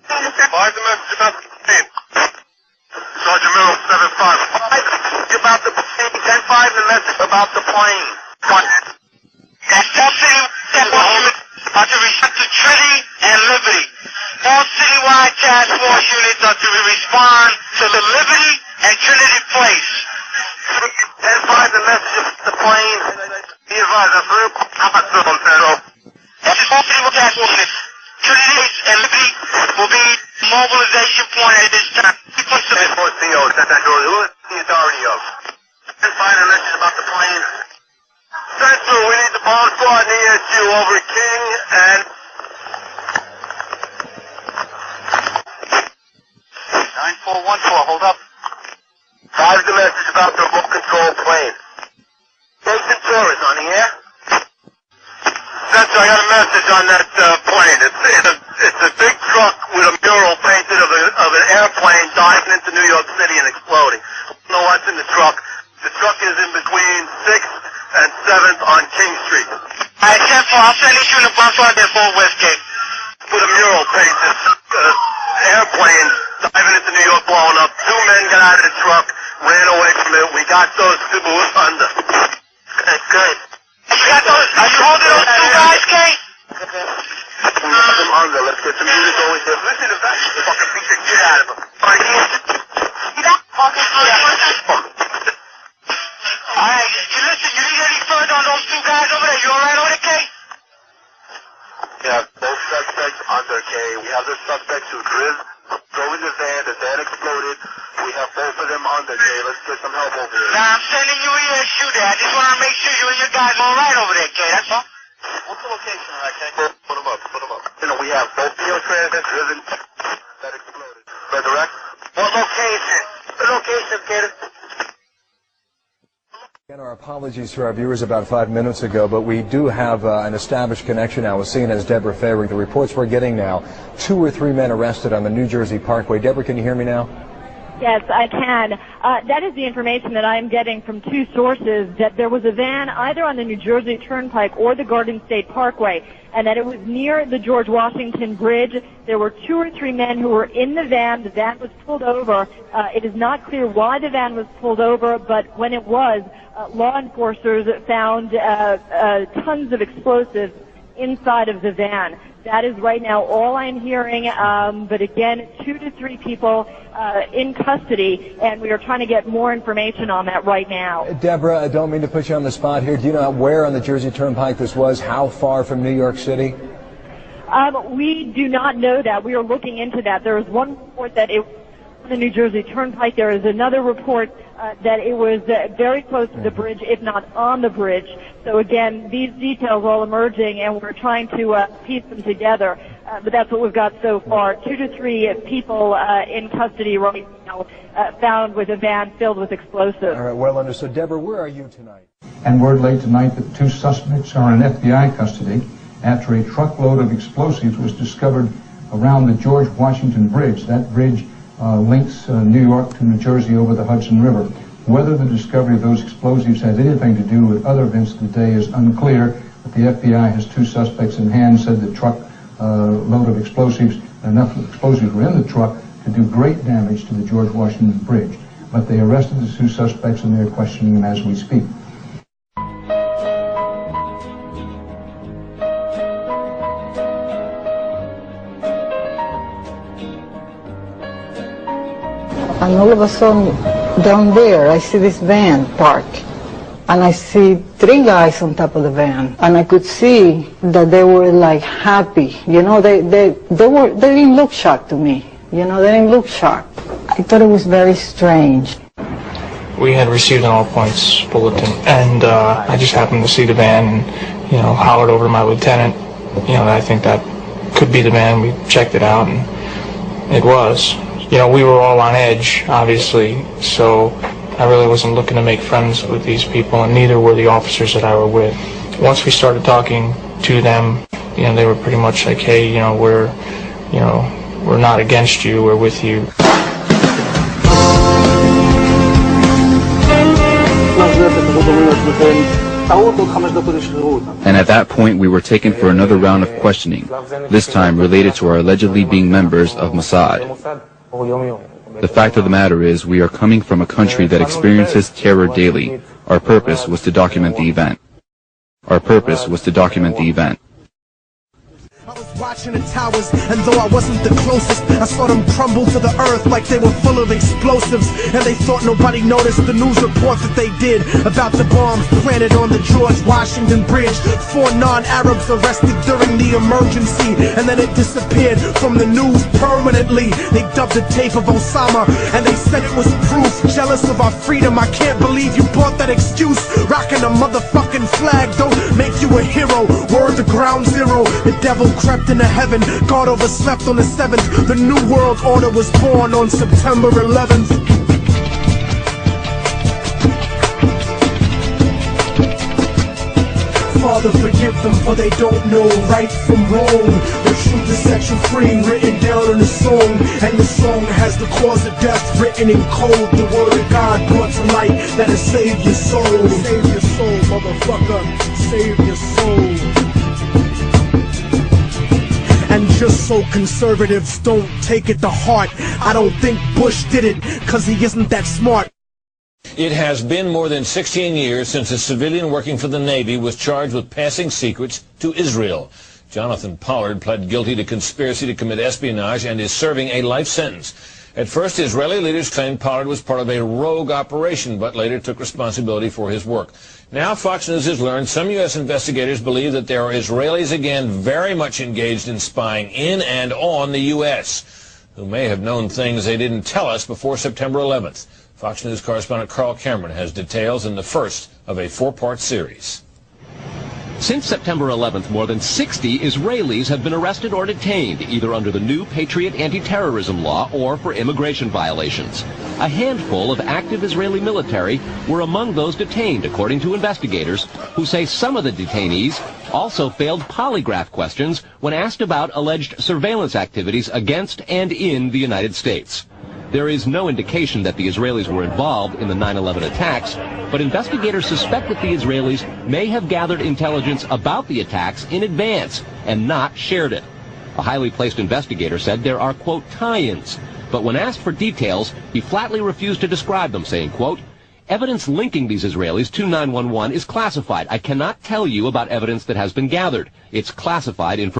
Five the message about the plane. Sergeant Merrill, 7-5. About the plane. 10-5 the message about the plane. That's all city are to respect to Trinity and Liberty. All citywide task force units are to respond to the Liberty and Trinity Place. 10-5 the message about the plane. Be advised, I'm very hospital in Federal. This is all citywide task force units. Trinity and Liberty will be mobilization point at this time. CO, sent that door. Who is the authority of? 10-5 the message about the plane. Central, we need the bomb squad and ESU over King and 9414, hold up. 5 the message about the remote control plane. Jason Torres on the air. Central, I got a message on that plane. It's a big truck with a mural painted of an airplane diving into New York City and exploding. I don't know what's in the truck. The truck is in between 6th and 7th on King Street. Alright, 10-4, I'll send this unit bomb squad there for Westgate. With a mural painted, airplane diving into New York blowing up. 2 men got out of the truck, ran away from it. We got those 2 under. Good. You got those? Are you holding those 2 guys, Kate? We got them under. Let's get some music going here. Listen to that. Fucking beat the shit out of them. Alright, listen, you need any further on those 2 guys over there? You alright over there, Kate? We have both suspects under, K. We have the suspects who drove in the van exploded. We have both of them under, K. Let's get some help over here. Now, I'm sending you ESU there. I just want to make sure you and your guys are alright over there, Kate, that's all. What's the location, right, K? Put them up. You know, we have both Neo Transit driven that exploded. Resurrect? What location? The location, kid. Again, our apologies to our viewers about 5 minutes ago, but we do have an established connection now with CNN's Deborah Favering. The reports we're getting now, 2 or 3 men arrested on the New Jersey Parkway. Deborah, can you hear me now? Yes, I can. That is the information that I am getting from 2 sources, that there was a van either on the New Jersey Turnpike or the Garden State Parkway, and that it was near the George Washington Bridge. There were 2 or 3 men who were in the van. The van was pulled over. It is not clear why the van was pulled over, but when it was, law enforcers found tons of explosives inside of the van. That is right now all I'm hearing, but again, 2 to 3 people in custody, and we are trying to get more information on that right now. Deborah, I don't mean to put you on the spot here. Do you know where on the Jersey Turnpike this was? How far from New York City? We do not know that. We are looking into that. There is one report that it was on the New Jersey Turnpike. There is another report that it was very close to the bridge, if not on the bridge. So again, these details are all emerging, and we're trying to piece them together. But that's what we've got so far. 2 to 3 people in custody right now, found with a van filled with explosives. All right, well understood. Deborah, where are you tonight? And word late tonight that 2 suspects are in FBI custody after a truckload of explosives was discovered around the George Washington Bridge. That bridge links New York to New Jersey over the Hudson River. Whether the discovery of those explosives has anything to do with other events of the day is unclear, but the FBI has 2 suspects in hand, said the truck load of explosives, enough explosives were in the truck to do great damage to the George Washington Bridge. But they arrested the 2 suspects and they're questioning them as we speak. And all of a sudden, down there, I see this van parked. And I see 3 guys on top of the van. And I could see that they were like happy. You know, they didn't look shocked to me. You know, they didn't look shocked. I thought it was very strange. We had received an all points bulletin, and I just happened to see the van and, you know, hollered over to my lieutenant, you know, I think that could be the van. We checked it out, and it was. You know, we were all on edge, obviously, so I really wasn't looking to make friends with these people, and neither were the officers that I were with. Once we started talking to them, you know, they were pretty much like, hey, you know, we're not against you, we're with you. Más veces nosotros mismos And at that point we were taken for another round of questioning, this time related to our allegedly being members of Mossad. The fact of the matter is we are coming from a country that experiences terror daily. Our purpose was to document the event. Our purpose was to document the event. I was watching the towers, and though I wasn't the closest, I saw them crumble to the earth like they were full of explosives. And they thought nobody noticed the news report that they did about the bombs planted on the George Washington Bridge. 4 non-Arabs arrested during the emergency, and then it disappeared from the news permanently. They dubbed the tape of Osama, and they said it was proof. Jealous of our freedom, I can't believe you bought that excuse. Rocking a motherfucking flag don't make you a hero. Word to ground zero, the devil crept into heaven, God overslept on the 7th. The new world order was born on September 11th. Father, forgive them, for they don't know right from wrong. The truth is set you free, written down in a song. And the song has the cause of death written in code. The word of God brought to light that'll save your soul. Save your soul, motherfucker. Save your soul. And just so conservatives don't take it to heart, I don't think Bush did it, cause he isn't that smart. It has been more than 16 years since a civilian working for the Navy was charged with passing secrets to Israel. Jonathan Pollard pled guilty to conspiracy to commit espionage and is serving a life sentence. At first, Israeli leaders claimed Pollard was part of a rogue operation, but later took responsibility for his work. Now Fox News has learned some U.S. investigators believe that there are Israelis again very much engaged in spying in and on the U.S., who may have known things they didn't tell us before September 11th. Fox News correspondent Carl Cameron has details in the first of a 4-part series. Since September 11th, more than 60 Israelis have been arrested or detained, either under the new Patriot anti-terrorism law or for immigration violations. A handful of active Israeli military were among those detained, according to investigators, who say some of the detainees also failed polygraph questions when asked about alleged surveillance activities against and in the United States. There is no indication that the Israelis were involved in the 9/11 attacks, but investigators suspect that the Israelis may have gathered intelligence about the attacks in advance and not shared it. A highly placed investigator said there are, quote, tie-ins, but when asked for details, he flatly refused to describe them, saying, quote, evidence linking these Israelis to 9/11 is classified. I cannot tell you about evidence that has been gathered. It's classified information.